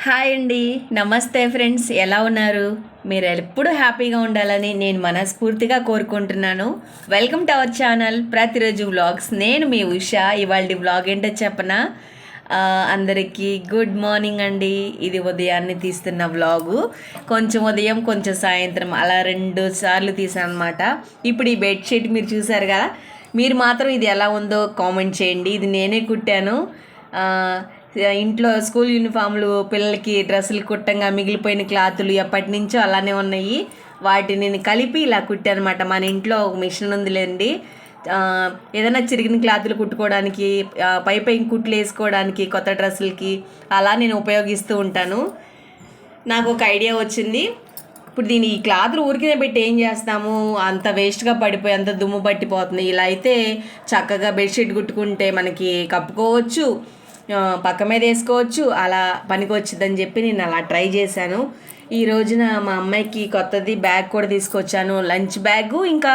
Hi అండి. నమస్తే friends, ఎలా ఉన్నారు? మీరు ఎప్పుడు హ్యాపీగా ఉండాలని నేను మనస్ఫూర్తిగా కోరుకుంటున్నాను. వెల్కమ్ టు అవర్ ఛానల్ ప్రతిరోజు వ్లాగ్స్. నేను మీ ఉషా. ఇవాళ వ్లాగ్ ఏంటో చెప్పనా? అందరికీ గుడ్ మార్నింగ్ అండి. ఇది ఉదయాన్నే తీస్తున్న వ్లాగు. కొంచెం ఉదయం కొంచెం సాయంత్రం అలా 2 సార్లు తీసాను అనమాట. ఇప్పుడు ఈ బెడ్షీట్ మీరు చూసారు కదా, మీరు మాత్రం ఇది ఎలా ఉందో కామెంట్ చేయండి. ఇది నేనే కుట్టాను. ఇంట్లో స్కూల్ యూనిఫామ్లు, పిల్లలకి డ్రెస్సులు కుట్టంగా మిగిలిపోయిన క్లాతులు ఎప్పటి నుంచో అలానే ఉన్నాయి. వాటిని నేను కలిపి ఇలా కుట్టానమాట. మన ఇంట్లో ఒక మిషన్ ఉందిలేండి, ఏదైనా చిరిగిన క్లాతులు కుట్టుకోవడానికి, పై కుట్లు వేసుకోవడానికి, కొత్త డ్రెస్సులకి అలా నేను ఉపయోగిస్తూ ఉంటాను. నాకు ఒక ఐడియా వచ్చింది. ఇప్పుడు ఈ క్లాతులు ఊరికినే పెట్టి ఏం చేస్తాము, అంత వేస్ట్గా పడిపోయి అంత దుమ్ము పట్టిపోతుంది. ఇలా అయితే చక్కగా బెడ్షీట్ కుట్టుకుంటే మనకి కప్పుకోవచ్చు, పక్క మీద వేసుకోవచ్చు, అలా పనికి వచ్చిందని చెప్పి నేను అలా ట్రై చేశాను. ఈ రోజున మా అమ్మాయికి కొత్తది బ్యాగ్ కూడా తీసుకొచ్చాను. లంచ్ బ్యాగు, ఇంకా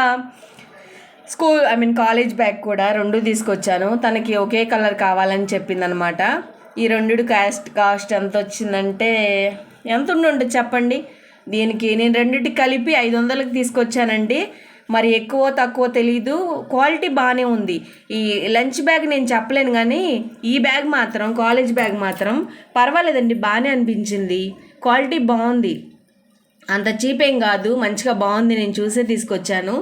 కాలేజ్ బ్యాగ్ కూడా 2 తీసుకొచ్చాను. తనకి ఒకే కలర్ కావాలని చెప్పిందనమాట. ఈ 2 కాస్ట్ ఎంత వచ్చిందంటే ఎంత ఉండి చెప్పండి. దీనికి నేను 2టికి కలిపి 500కి తీసుకొచ్చానండి. మరి ఎక్కువ తక్కువ తెలీదు, క్వాలిటీ బాగానే ఉంది. ఈ లంచ్ బ్యాగ్ నేను చెప్పలేను, కానీ ఈ బ్యాగ్ మాత్రం, కాలేజ్ బ్యాగ్ మాత్రం పర్వాలేదండి, బాగానే అనిపించింది. క్వాలిటీ బాగుంది, అంత చీప్ ఏం కాదు, మంచిగా బాగుంది. నేను చూసే తీసుకొచ్చాను.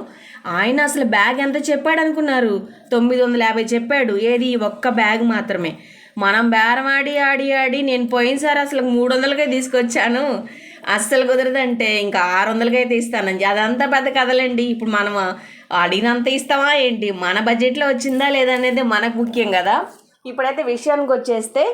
ఆయన అసలు బ్యాగ్ ఎంత చెప్పాడు అనుకున్నారు? 950 చెప్పాడు. ఏది ఒక్క బ్యాగ్ మాత్రమే. మనం బేరం ఆడి ఆడి ఆడి నేను పోయినసారి అసలు 300కే తీసుకొచ్చాను. అస్సలు కుదరదంటే ఇంకా 600కి అయితే ఇస్తానండి. అదంతా పెద్ద కథలండి. ఇప్పుడు మనం అడిగినంత ఇస్తామా ఏంటి? మన బడ్జెట్లో వచ్చిందా లేదా అనేది మనకు ముఖ్యం కదా. ఇప్పుడైతే విషయానికి వచ్చేస్తే,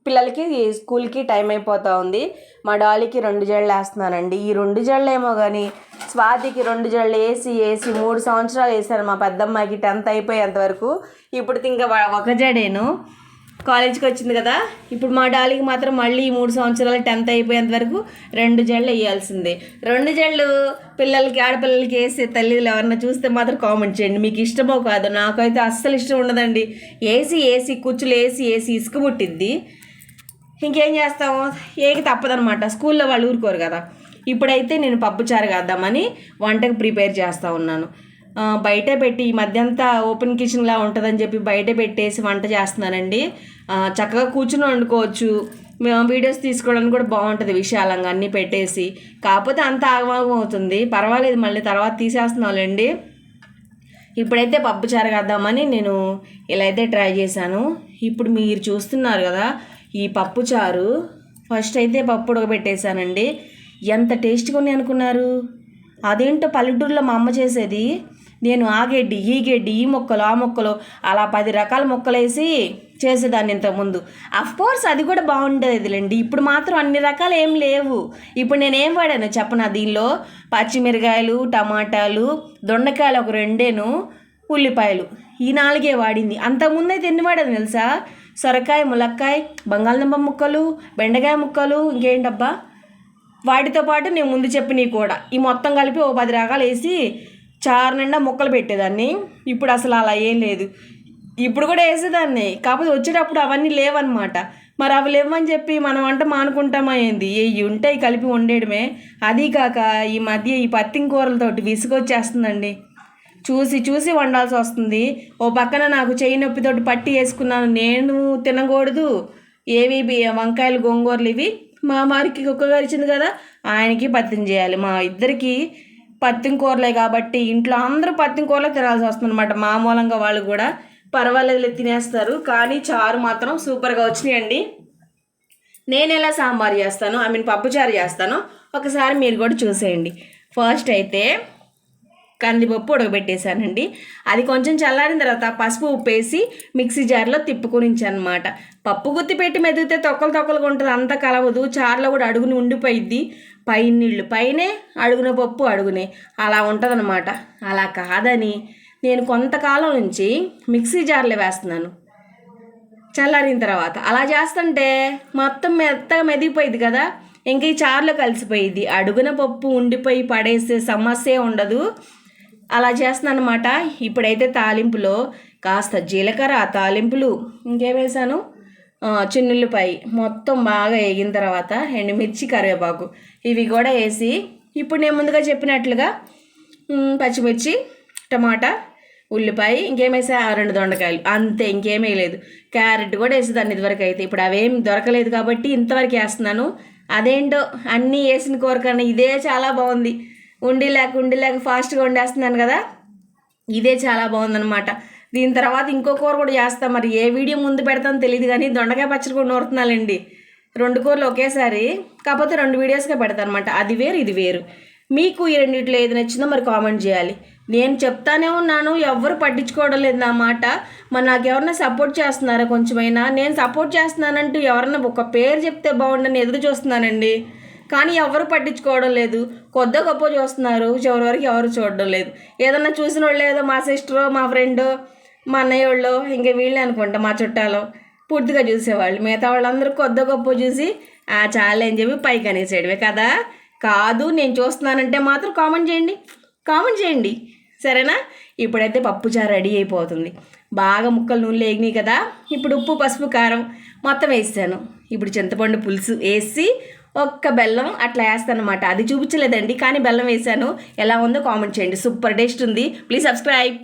పిల్లలకి స్కూల్కి టైం అయిపోతూ ఉంది. మా డాలీకి 2 జడలు వేస్తున్నానండి. ఈ 2 జడలు ఏమో కానీ స్వాతికి 2 జడలు వేసి 3 సంవత్సరాలు వేసాను. మా పెద్దమ్మాయికి 10th అయిపోయేంతవరకు. ఇప్పుడు ఇంకా ఒక జడేను, కాలేజ్కి వచ్చింది కదా. ఇప్పుడు మా డాలీకి మాత్రం మళ్ళీ 3 సంవత్సరాలు 10th అయిపోయేంత వరకు 2 జడలు వేయాల్సిందే. 2 జడలు పిల్లలకి, ఆడపిల్లలకి వేసే తల్లిలు ఎవరన్నా చూస్తే మాత్రం కామెంట్ చేయండి, మీకు ఇష్టమో కాదు. నాకైతే అస్సలు ఇష్టం ఉండదండి. ఏసి కుచ్చులు వేసి ఇసుక పుట్టిద్ది. ఇంకేం చేస్తాము, ఏకి తప్పదనమాట. స్కూల్లో వాళ్ళు ఊరుకోరు కదా. ఇప్పుడైతే నేను పప్పుచారు కాద్దామని వంటకు ప్రిపేర్ చేస్తూ ఉన్నాను. బయటే పెట్టి, ఈ మధ్య అంతా ఓపెన్ కిచెన్లా ఉంటుందని చెప్పి బయటే పెట్టేసి వంట చేస్తున్నానండి. చక్కగా కూర్చుని వండుకోవచ్చు, వీడియోస్ తీసుకోవడానికి కూడా బాగుంటుంది విశాలంగా అన్నీ పెట్టేసి. కాకపోతే అంత ఆగమాగం అవుతుంది, పర్వాలేదు, మళ్ళీ తర్వాత తీసేస్తున్నాంలేండి. ఇప్పుడైతే పప్పుచారు కాద్దామని నేను ఇలా అయితే ట్రై చేశాను. ఇప్పుడు మీరు చూస్తున్నారు కదా ఈ పప్పుచారు. ఫస్ట్ అయితే పప్పు ఉడకబెట్టేశానండి. ఎంత టేస్ట్గా ఉన్నాయి అనుకున్నారు? అదేంటో పల్లెటూరులో మా అమ్మ చేసేది. నేను ఆ గడ్డి, ఈ గడ్డి, ఈ మొక్కలు, ఆ మొక్కలు, అలా 10 రకాల మొక్కలు వేసి చేసేదాన్ని ఇంతకుముందు. అఫ్కోర్స్ అది కూడా బాగుండేదిలేండి. ఇప్పుడు మాత్రం అన్ని రకాలు ఏం లేవు. ఇప్పుడు నేనేం వాడాను చెప్పనా? దీనిలో పచ్చిమిరకాయలు, టమాటాలు, దొండకాయలు ఒక 2, ఉల్లిపాయలు, ఈ 4 వాడింది. అంతకుముందు అయితే ఎన్ని వాడాను తెలుసా? సొరకాయ, ములక్కాయ, బంగాళదుంప ముక్కలు, బెండకాయ ముక్కలు, ఇంకేంటబ్బా, వాటితో పాటు నేను ముందు చెప్పినవి కూడా, ఈ మొత్తం కలిపి 10 రకాలు వేసి చారు నిండా ముక్కలు పెట్టేదాన్ని. ఇప్పుడు అసలు అలా ఏం లేదు. ఇప్పుడు కూడా వేసేదాన్ని, కాకపోతే వచ్చేటప్పుడు అవన్నీ లేవన్నమాట. మరి అవి లేవని చెప్పి మనం వంట మానుకుంటామా ఏంది? ఇవి ఉంటాయి కలిపి వండేయడమే. అదీ కాక ఈ మధ్య ఈ పత్తి కూరలతోటి విసుగొచ్చేస్తుందండి. చూసి వండాల్సి వస్తుంది. ఓ పక్కన నాకు చెయ్యి నొప్పితోటి పట్టి వేసుకున్నాను. నేను తినకూడదు ఏవి వంకాయలు, గోంగూరలు ఇవి. మా వారికి కుక్క గరిచింది కదా, ఆయనకి పత్తిని చేయాలి. మా ఇద్దరికి పత్తి కూరలే కాబట్టి ఇంట్లో అందరూ పత్తి కూరలే తినాల్సి వస్తుంది అనమాట. మా మూలంగా వాళ్ళు కూడా పర్వాలేదు తినేస్తారు. కానీ చారు మాత్రం సూపర్గా వచ్చినాయండి. నేను ఎలా సాంబార్ చేస్తాను, పప్పుచారు చేస్తాను, ఒకసారి మీరు కూడా చూసేయండి. ఫస్ట్ అయితే కందిపప్పు ఉడకబెట్టేశానండి. అది కొంచెం చల్లారిన తర్వాత పసుపు, ఉప్పు వేసి మిక్సీ జార్లో తిప్పుకొనించనమాట. పప్పు గుత్తి పెట్టి మెదిగితే తొక్కలుగా ఉంటుంది, అంత కలవదు. చారులో కూడా అడుగుని ఉండిపోయిద్ది. పైన నీళ్ళు పైనే, అడుగున పప్పు అడుగునే, అలా ఉంటుందన్నమాట. అలా కాదని నేను కొంతకాలం నుంచి మిక్సీ జార్లో వేస్తున్నాను. చల్లారిన తర్వాత అలా చేస్తుంటే మొత్తం మెత్తగా మెదిగిపోయింది కదా, ఇంక ఈ చారులో కలిసిపోయింది. అడుగున పప్పు ఉండిపోయి పడేసే సమస్య ఉండదు. అలా చేస్తున్నాను అనమాట. ఇప్పుడైతే తాలింపులో కాస్త జీలకర్ర, తాలింపులు, ఇంకేం వేసాను, చిన్నుల్లిపాయ మొత్తం బాగా వేగిన తర్వాత ఎండుమిర్చి కరివేపాకు ఇవి కూడా వేసి ఇప్పుడు నేను ముందుగా చెప్పినట్లుగా పచ్చిమిర్చి టమాటా ఉల్లిపాయ ఇంకేమేసా 2 దొండకాయలు అంతే, ఇంకేమీ లేదు. క్యారెట్ కూడా వేసేదాన్ని ఇదివరకు అయితే, ఇప్పుడు అవేం దొరకలేదు కాబట్టి ఇంతవరకు వేస్తున్నాను. అదేంటో అన్నీ వేసిన కూర కన్నా ఇదే చాలా బాగుంది. ఉండి లేక ఫాస్ట్గా వండేస్తున్నాను కదా, ఇదే చాలా బాగుందనమాట. దీని తర్వాత ఇంకో కూర కూడా చేస్తాం, మరి ఏ వీడియో ముందు పెడతానో తెలియదు కానీ దొండకాయ పచ్చడి కూడా నూరుతున్నానండి. 2 కూరలు ఒకేసారి, కాకపోతే 2 వీడియోస్గా పెడతాను అనమాట. అది వేరు ఇది వేరు. మీకు ఈ రెండిట్లో ఏది నచ్చిందో మరి కామెంట్ చేయాలి. నేను చెప్తానే ఉన్నాను, ఎవ్వరు పట్టించుకోవడం లేదు నా మాట. మరి నాకు ఎవరన్నా సపోర్ట్ చేస్తున్నారా కొంచెమైనా? నేను సపోర్ట్ చేస్తున్నానంటూ ఎవరన్నా ఒక పేరు చెప్తే బాగుండని ఎదురు చూస్తున్నానండి, కానీ ఎవరు పట్టించుకోవడం లేదు. కొద్ది గొప్ప చూస్తున్నారు, చివరి వరకు ఎవరు చూడడం లేదు. ఏదన్నా చూసిన వాళ్ళు ఏదో మా సిస్టరో మా ఫ్రెండో మా అన్నయ్య వాళ్ళు ఇంకా వీళ్ళే అనుకుంటా మా చుట్టాలో పూర్తిగా చూసేవాళ్ళు. మిగతా వాళ్ళందరూ కొద్ది గొప్ప చూసి చాలా అని చెప్పి పైకి అనేసేయడమే కదా. కాదు, నేను చూస్తున్నానంటే మాత్రం కామెంట్ చేయండి సరేనా. ఇప్పుడైతే పప్పుచారు రెడీ అయిపోతుంది. బాగా ముక్కలు నూనెలో వేగినాయి కదా. ఇప్పుడు ఉప్పు పసుపు కారం మొత్తం వేసాను. ఇప్పుడు చింతపండు పులుసు వేసి ఒక్క బెల్లం అట్లా వేస్తాను అనమాట. అది చూపించలేదండి కానీ బెల్లం వేసాను. ఎలా ఉందో కామెంట్ చేయండి. సూపర్ టేస్ట్ ఉంది. Please subscribe.